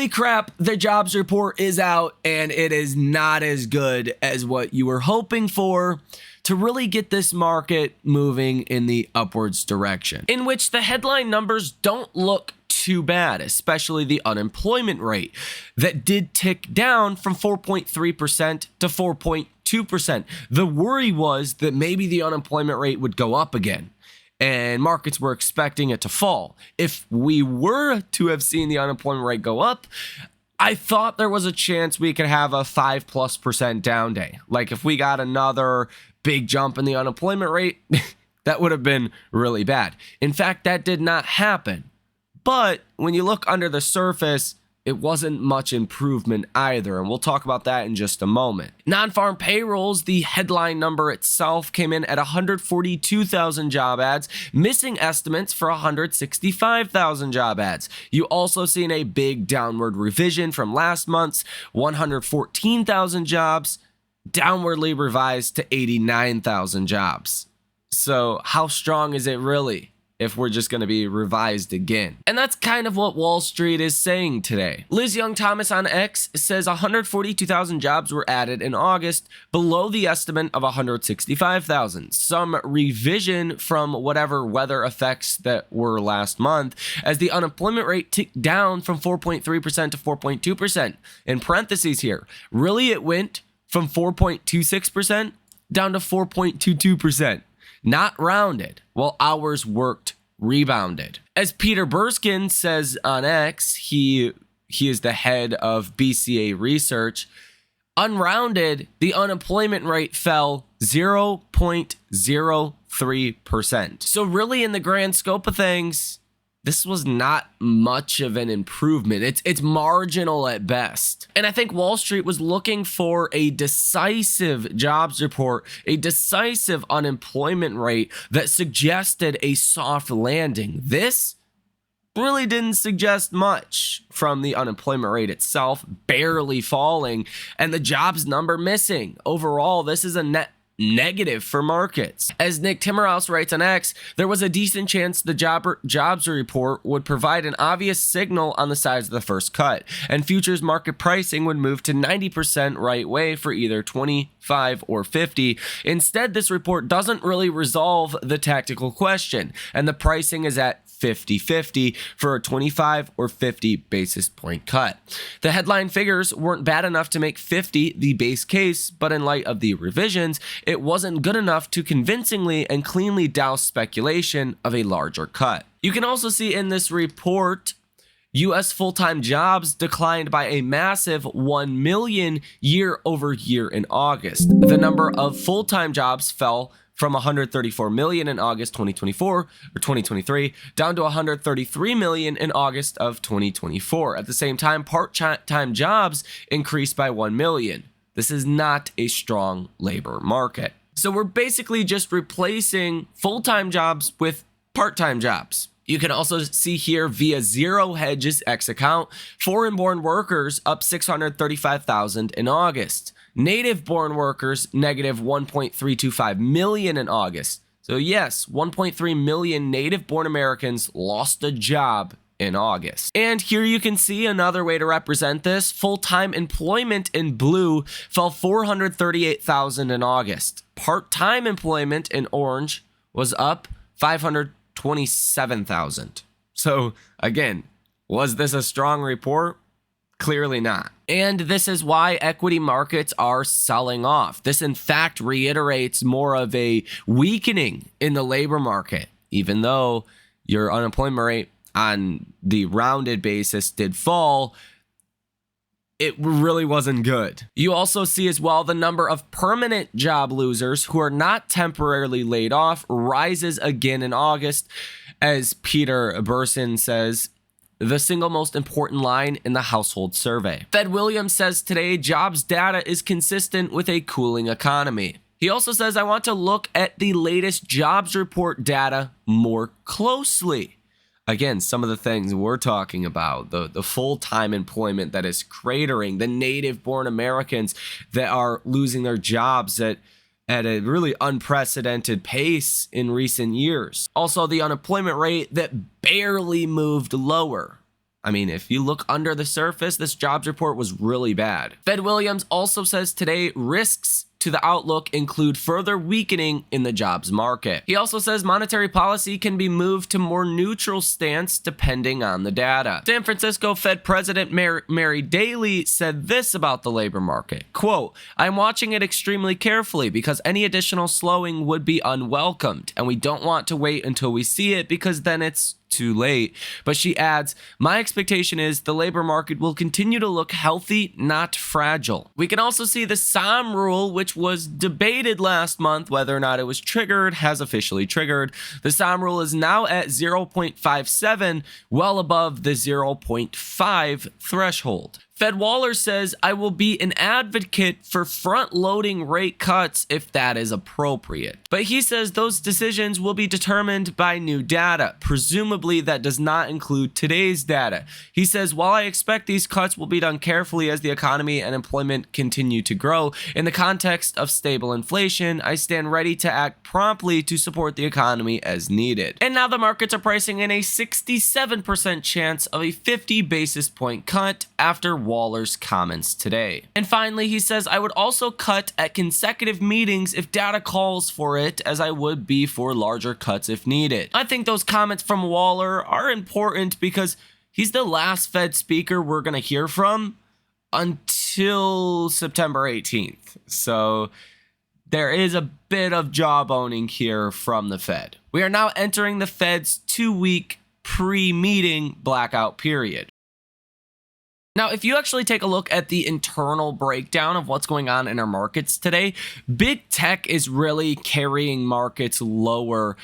holy crap, the jobs report is out and it is not as good as what you were hoping for to really get this market moving in the upwards direction, in which the headline numbers don't look too bad, especially the unemployment rate that did tick down from 4.3% to 4.2%. The worry was that maybe the unemployment rate would go up again, and markets were expecting it to fall. If we were to have seen the unemployment rate go up, I thought there was a chance we could have a 5+% down day. Like if we got another big jump in the unemployment rate, that would have been really bad. In fact, that did not happen. But when you look under the surface, it wasn't much improvement either, and we'll talk about that in just a moment. Non-farm payrolls, the headline number itself, came in at 142,000 job ads, missing estimates for 165,000 job ads. You also seen a big downward revision from last month's 114,000 jobs, downwardly revised to 89,000 jobs. So how strong is it really if we're just going to be revised again? And that's kind of what Wall Street is saying today. Liz Young Thomas on X says 142,000 jobs were added in August, below the estimate of 165,000. Some revision from whatever weather effects that were last month, as the unemployment rate ticked down from 4.3% to 4.2%. In parentheses here, really it went from 4.26% down to 4.22%. Not rounded, while hours worked rebounded. As Peter Burskin says on X, he is the head of BCA Research, unrounded, the unemployment rate fell 0.03%. So really, in the grand scope of things, this was not much of an improvement. It's marginal at best. And I think Wall Street was looking for a decisive jobs report, a decisive unemployment rate that suggested a soft landing. This really didn't suggest much, from the unemployment rate itself barely falling and the jobs number missing. Overall, this is a net negative for markets. As Nick Timmerhouse writes on X, there was a decent chance the jobs report would provide an obvious signal on the size of the first cut, and futures market pricing would move to 90% right way for either 25 or 50. Instead, this report doesn't really resolve the tactical question, and the pricing is at 50-50 for a 25 or 50 basis point cut. The headline figures weren't bad enough to make 50 the base case, but in light of the revisions, it wasn't good enough to convincingly and cleanly douse speculation of a larger cut. You can also see in this report, U.S. full-time jobs declined by a massive 1 million year over year in August. The number of full-time jobs fell from 134 million in August 2024 or 2023 down to 133 million in August of 2024. At the same time, part-time jobs increased by 1 million. This is not a strong labor market. So we're basically just replacing full-time jobs with part-time jobs. You can also see here via Zero Hedge's X account, foreign-born workers up 635,000 in August. Native-born workers, negative 1.325 million in August. So yes, 1.3 million native-born Americans lost a job in August. And here you can see another way to represent this. Full-time employment in blue fell 438,000 in August. Part-time employment in orange was up 527,000. So again, was this a strong report? Clearly not. And this is why equity markets are selling off. This, in fact, reiterates more of a weakening in the labor market, even though your unemployment rate on the rounded basis did fall. It really wasn't good. You also see as well the number of permanent job losers who are not temporarily laid off rises again in August. As Peter Burson says, the single most important line in the household survey. Fed Williams says today jobs data is consistent with a cooling economy. He also says, I want to look at the latest jobs report data more closely. Again, some of the things we're talking about, the full-time employment that is cratering, the native-born Americans that are losing their jobs at a really unprecedented pace in recent years. Also, the unemployment rate that barely moved lower. I mean, if you look under the surface, this jobs report was really bad. Fed Williams also says today risks to the outlook include further weakening in the jobs market. He also says monetary policy can be moved to more neutral stance depending on the data. San Francisco Fed President Mary Daly said this about the labor market, quote, "I'm watching it extremely carefully because any additional slowing would be unwelcomed, and we don't want to wait until we see it because then it's too late." But she adds, "My expectation is the labor market will continue to look healthy, not fragile." We can also see the SOM rule, which was debated last month whether or not it was triggered, has officially triggered. The SOM rule is now at 0.57, well above the 0.5 threshold. Fed Waller says, "I will be an advocate for front-loading rate cuts if that is appropriate." But he says those decisions will be determined by new data. Presumably, that does not include today's data. He says, "While I expect these cuts will be done carefully as the economy and employment continue to grow, in the context of stable inflation, I stand ready to act promptly to support the economy as needed." And now the markets are pricing in a 67% chance of a 50 basis point cut after Waller's comments today. And finally, he says, "I would also cut at consecutive meetings if data calls for it, as I would be for larger cuts if needed." I think those comments from Waller are important because he's the last Fed speaker we're going to hear from until September 18th. So there is a bit of job owning here from the Fed. We are now entering the Fed's 2-week pre-meeting blackout period. Now, if you actually take a look at the internal breakdown of what's going on in our markets today, big tech is really carrying markets lower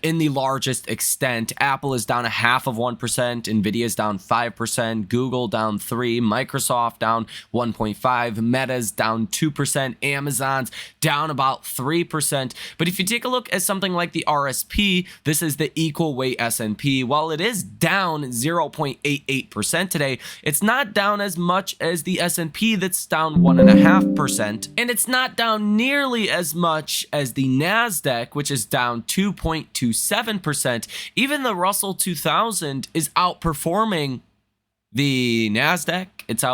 in the largest extent. Apple is down 0.5%, Nvidia is down 5%, Google down 3%, Microsoft down 1.5%, Meta's down 2%, Amazon's down about 3%. But if you take a look at something like the RSP, this is the equal weight S&P. While it is down 0.88% today, it's not down as much as the S&P that's down 1.5%, and it's not down nearly as much as the NASDAQ, which is down 2.27%. Even the Russell 2000 is outperforming the NASDAQ. It's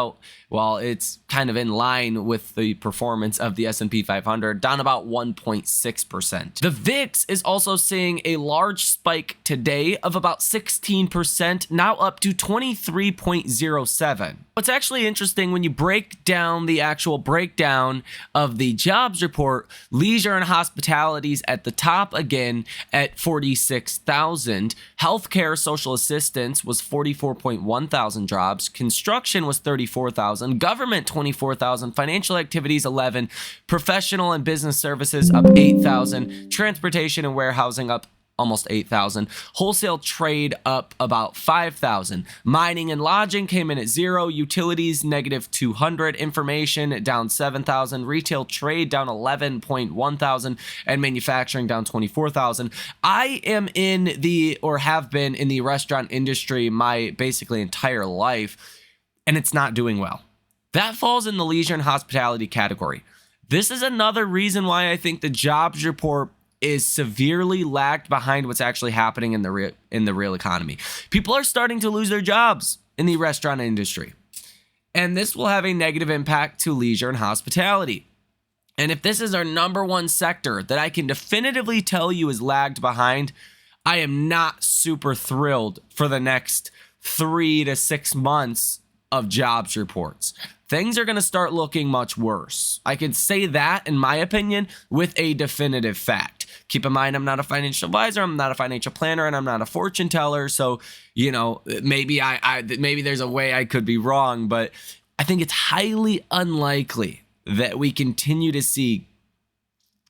kind of in line with the performance of the S&P 500, down about 1.6%. The VIX is also seeing a large spike today of about 16%, now up to 23.07. What's actually interesting, when you break down the actual breakdown of the jobs report, leisure and hospitality's at the top again at 46,000. Healthcare social assistance was 44.1 thousand jobs. Construction was 34,000. Government 24,000. Financial activities 11. Professional and business services up 8,000. Transportation and warehousing up almost 8,000. Wholesale trade up about 5,000. Mining and lodging came in at 0. Utilities negative 200. Information down 7,000. Retail trade down 11.1 thousand. And manufacturing down 24,000. I am have been in the restaurant industry my basically entire life, and it's not doing well. That falls in the leisure and hospitality category. This is another reason why I think the jobs report is severely lagged behind what's actually happening in the real economy. People are starting to lose their jobs in the restaurant industry, and this will have a negative impact to leisure and hospitality. And if this is our number one sector that I can definitively tell you is lagged behind, I am not super thrilled for the next 3 to 6 months of jobs reports. Things are going to start looking much worse. I can say that, in my opinion, with a definitive fact. Keep in mind, I'm not a financial advisor, I'm not a financial planner, and I'm not a fortune teller. So, maybe maybe there's a way I could be wrong, but I think it's highly unlikely that we continue to see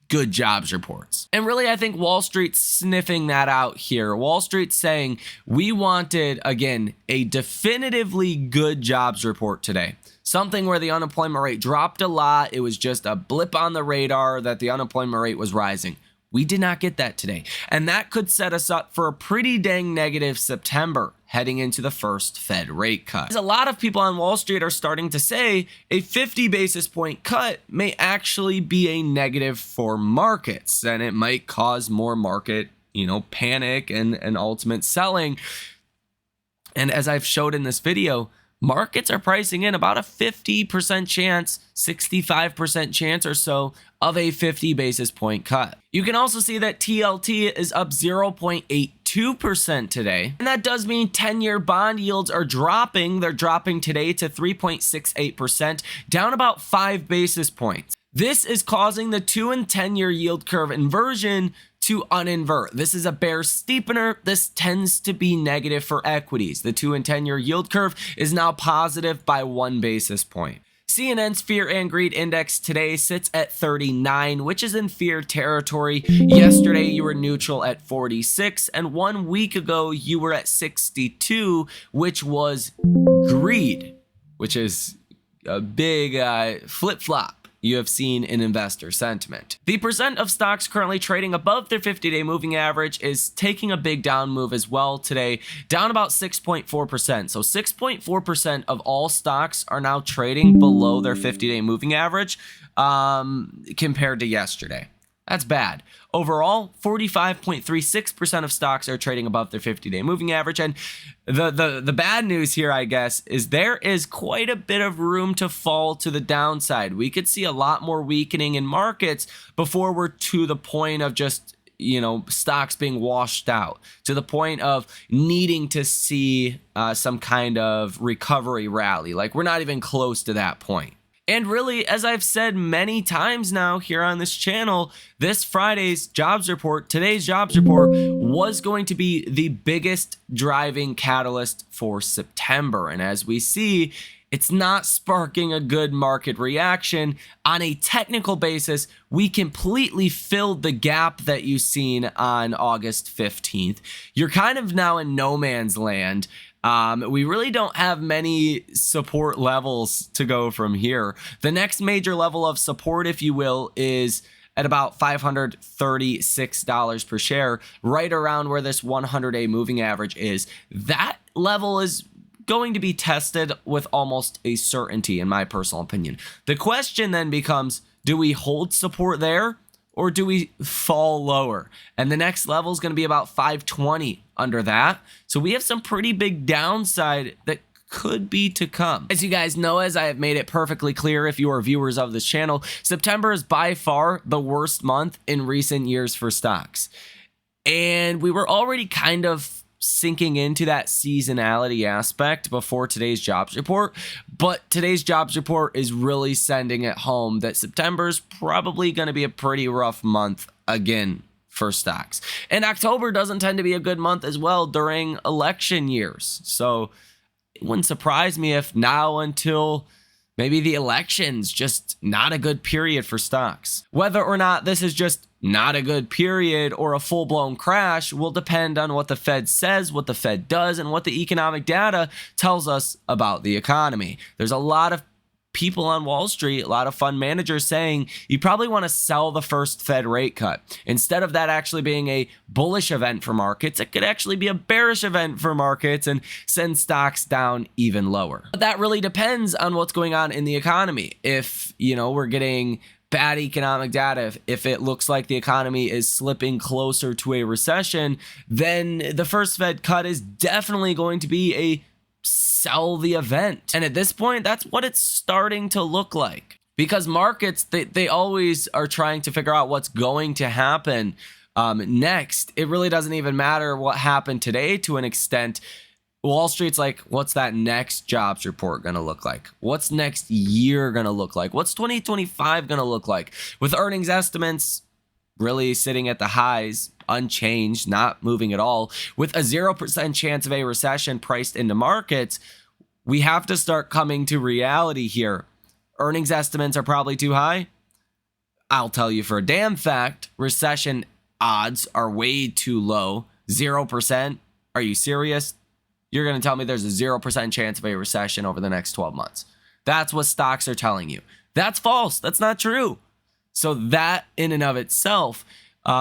good jobs reports. And really, I think Wall Street's sniffing that out here. Wall Street's saying we wanted, again, a definitively good jobs report today. Something where the unemployment rate dropped a lot. It was just a blip on the radar that the unemployment rate was rising. We did not get that today. And that could set us up for a pretty dang negative September heading into the first Fed rate cut. A lot of people on Wall Street are starting to say a 50 basis point cut may actually be a negative for markets, and it might cause more market, panic and ultimate selling. And as I've showed in this video, markets are pricing in about a 50% chance, 65% chance or so of a 50 basis point cut. You can also see that TLT is up 0.82% today. And that does mean 10-year bond yields are dropping. They're dropping today to 3.68%, down about 5 basis points. This is causing the 2 and 10-year yield curve inversion to uninvert. This is a bear steepener. This tends to be negative for equities. The 2 and 10-year yield curve is now positive by 1 basis point. CNN's Fear and Greed Index today sits at 39, which is in fear territory. Yesterday, you were neutral at 46, and 1 week ago, you were at 62, which was greed, which is a big flip-flop you have seen in investor sentiment. The percent of stocks currently trading above their 50-day moving average is taking a big down move as well today, down about 6.4%. So 6.4% of all stocks are now trading below their 50-day moving average compared to yesterday. That's bad. Overall, 45.36% of stocks are trading above their 50-day moving average. And the bad news here, I guess, is there is quite a bit of room to fall to the downside. We could see a lot more weakening in markets before we're to the point of just, stocks being washed out, to the point of needing to see some kind of recovery rally. Like, we're not even close to that point. And really, as I've said many times now here on this channel, this Friday's jobs report, today's jobs report, was going to be the biggest driving catalyst for September. And as we see, it's not sparking a good market reaction. On a technical basis, we completely filled the gap that you've seen on August 15th. You're kind of now in no man's land. We really don't have many support levels to go from here. The next major level of support, if you will, is at about $536 per share, right around where this 100-day moving average is. That level is going to be tested with almost a certainty, in my personal opinion. The question then becomes, do we hold support there? Or do we fall lower? And the next level is going to be about 520 under that. So we have some pretty big downside that could be to come. As you guys know, as I have made it perfectly clear if you are viewers of this channel, September is by far the worst month in recent years for stocks. And we were already kind of sinking into that seasonality aspect before today's jobs report, but today's jobs report is really sending it home that September is probably going to be a pretty rough month again for stocks. And October doesn't tend to be a good month as well during election years. So it wouldn't surprise me if now until maybe the election's just not a good period for stocks. Whether or not this is just not a good period or a full-blown crash will depend on what the Fed says, what the Fed does, and what the economic data tells us about the economy. There's a lot of people on Wall Street, a lot of fund managers saying you probably want to sell the first Fed rate cut. Instead of that actually being a bullish event for markets, it could actually be a bearish event for markets and send stocks down even lower. But that really depends on what's going on in the economy. If, we're getting bad economic data, if it looks like the economy is slipping closer to a recession, then the first Fed cut is definitely going to be a sell the event. And at this point, that's what it's starting to look like. Because markets, they always are trying to figure out what's going to happen next. It really doesn't even matter what happened today to an extent. Wall Street's like, what's that next jobs report going to look like? What's next year going to look like? What's 2025 going to look like? With earnings estimates really sitting at the highs, unchanged, not moving at all, with a 0% chance of a recession priced into markets, we have to start coming to reality here. Earnings estimates are probably too high. I'll tell you for a damn fact, recession odds are way too low. 0%? Are you serious? You're going to tell me there's a 0% chance of a recession over the next 12 months. That's what stocks are telling you. That's false. That's not true. So that in and of itself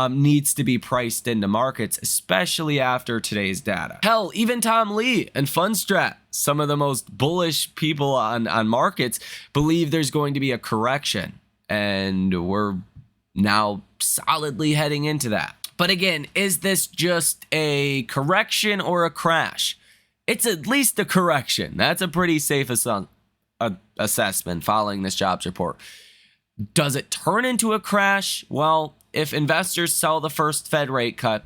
needs to be priced into markets, especially after today's data. Hell, even Tom Lee and Fundstrat, some of the most bullish people on markets, believe there's going to be a correction. And we're now solidly heading into that. But again, is this just a correction or a crash? it's at least a correction. That's a pretty safe assessment following this jobs report. Does it turn into a crash? Well, if investors sell the first Fed rate cut,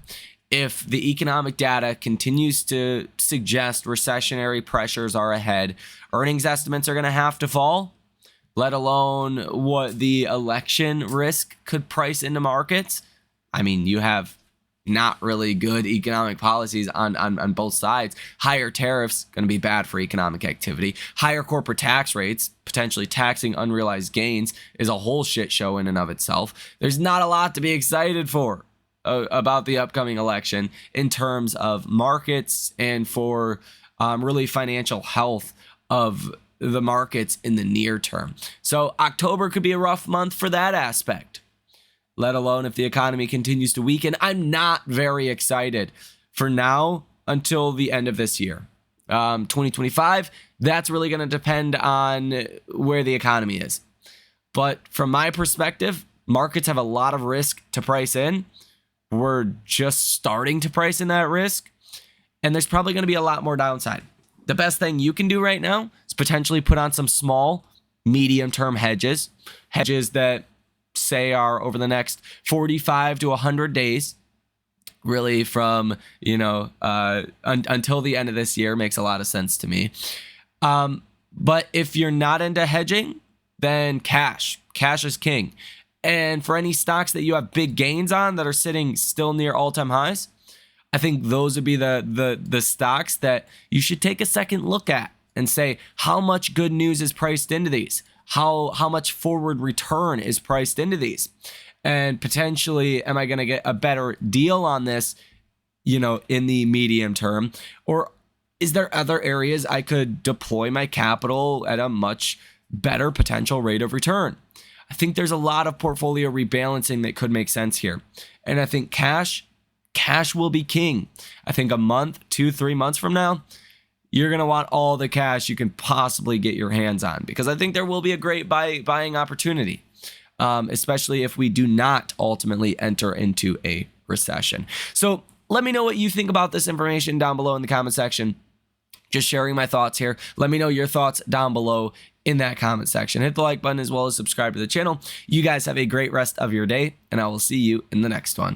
if the economic data continues to suggest recessionary pressures are ahead, earnings estimates are going to have to fall, let alone what the election risk could price into markets. I mean, you have not really good economic policies on both sides. Higher tariffs going to be bad for economic activity. Higher corporate tax rates, potentially taxing unrealized gains, is a whole shit show in and of itself. There's not a lot to be excited for about the upcoming election in terms of markets and for really financial health of the markets in the near term. So October could be a rough month for that aspect, let alone if the economy continues to weaken. I'm not very excited for now until the end of this year. 2025, that's really going to depend on where the economy is. But from my perspective, markets have a lot of risk to price in. We're just starting to price in that risk, and there's probably going to be a lot more downside. The best thing you can do right now is potentially put on some small, medium-term hedges that say are over the next 45 to 100 days, really from, until the end of this year. Makes a lot of sense to me. But if you're not into hedging, then cash is king. And for any stocks that you have big gains on that are sitting still near all-time highs, I think those would be the stocks that you should take a second look at and say, how much good news is priced into these? How much forward return is priced into these? And potentially, am I going to get a better deal on this, in the medium term? Or is there other areas I could deploy my capital at a much better potential rate of return? I think there's a lot of portfolio rebalancing that could make sense here. And I think cash will be king. I think a month, 2-3 months from now, you're going to want all the cash you can possibly get your hands on, because I think there will be a great buying opportunity, especially if we do not ultimately enter into a recession. So let me know what you think about this information down below in the comment section. Just sharing my thoughts here. Let me know your thoughts down below in that comment section. Hit the like button as well as subscribe to the channel. You guys have a great rest of your day, and I will see you in the next one.